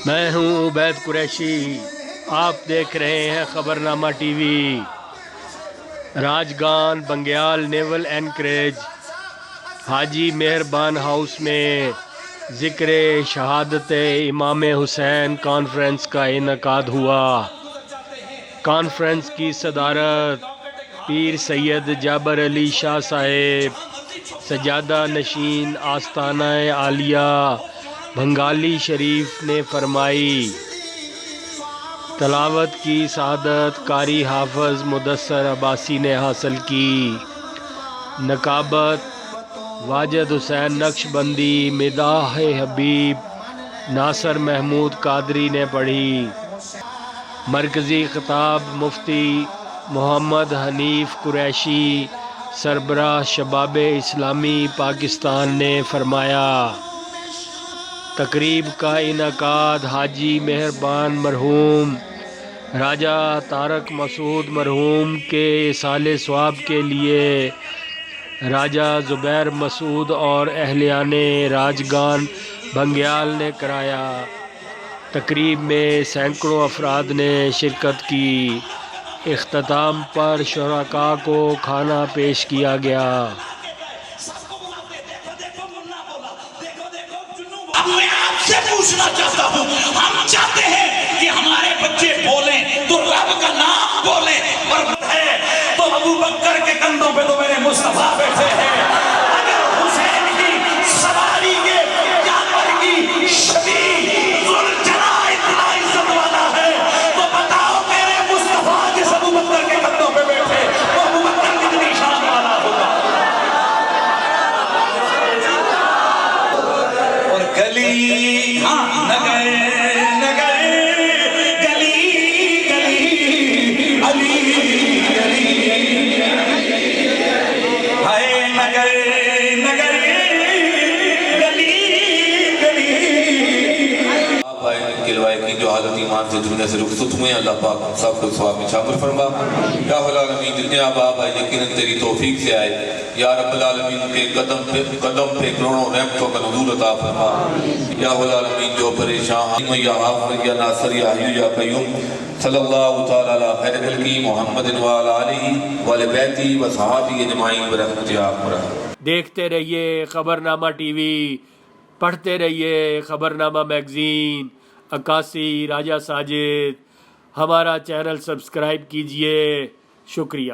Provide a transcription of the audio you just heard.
میں ہوں عبید قریشی، آپ دیکھ رہے ہیں خبرنامہ ٹی وی۔ راجگان بنگیال نیول اینکریج حاجی مہربان ہاؤس میں ذکر شہادت امام حسین کانفرنس کا انعقاد ہوا۔ کانفرنس کی صدارت پیر سید جابر علی شاہ صاحب، سجادہ نشین آستانہ عالیہ بنگالی شریف نے فرمائی۔ تلاوت کی سعادت قاری حافظ مدثر عباسی نے حاصل کی۔ نقابت واجد حسین نقشبندی مداح حبیب ناصر محمود قادری نے پڑھی۔ مرکزی خطاب مفتی محمد حنیف قریشی سربراہ شباب اسلامی پاکستان نے فرمایا۔ تقریب کا انعقاد حاجی مہربان مرحوم راجہ طارق مسعود مرحوم کے ایصال ثواب کے لیے راجہ زبیر مسعود اور اہلیان راجگان بنگیال نے کرایا۔ تقریب میں سینکڑوں افراد نے شرکت کی۔ اختتام پر شرکاء کو کھانا پیش کیا گیا۔ اب میں آپ سے پوچھنا چاہتا ہوں، ہم چاہتے ہیں کہ ہمارے بچے بولیں تو رب کا نام بولیں، پر ہے تو ابو بکر کے کندھوں پہ تو میرے مصطفیٰ بیٹھے ہیں۔ اگر حسین کی سواری کے جانور کی شبیہ ذوالجلال اتنا عزت والا ہے تو بتاؤ میرے مصطفیٰ جس ابو بکر کے کندھوں پہ بیٹھے وہ ابو بکر کتنی شان والا ہوگا۔ اور گلی نگر نگر گلی گلی علی علی ہائے نگر نگر گلی گلی۔ آپ آئے ان کے لوائے کی جو حالت ایمان سے دنیا سے رخصت ہوئے، اللہ پاک ہم سب کو ثواب میں شامل فرما۔ یا رب العالمین جتنے آپ آئے یقیناً تیری توفیق سے آئے، یا رب العالمین کے قدم پہ کروڑوں رحمتوں کا نزول عطا فرما۔ یا رب العالمین جو پریشان ہیں، یا حافظ یا ناصر یا حی یا قیوم، صلی اللہ تعالیٰ علی خیر خلقہ محمد وعلی آلہ وعلی بیتہ وصحابہ اجمعین برحمتہ یا ارحم الراحمین۔ دیکھتے رہیے خبرنامہ ٹی وی، پڑھتے رہیے خبرنامہ میگزین۔ عکاسی راجہ ساجد، ہمارا چینل سبسکرائب کیجئے۔ شکریہ۔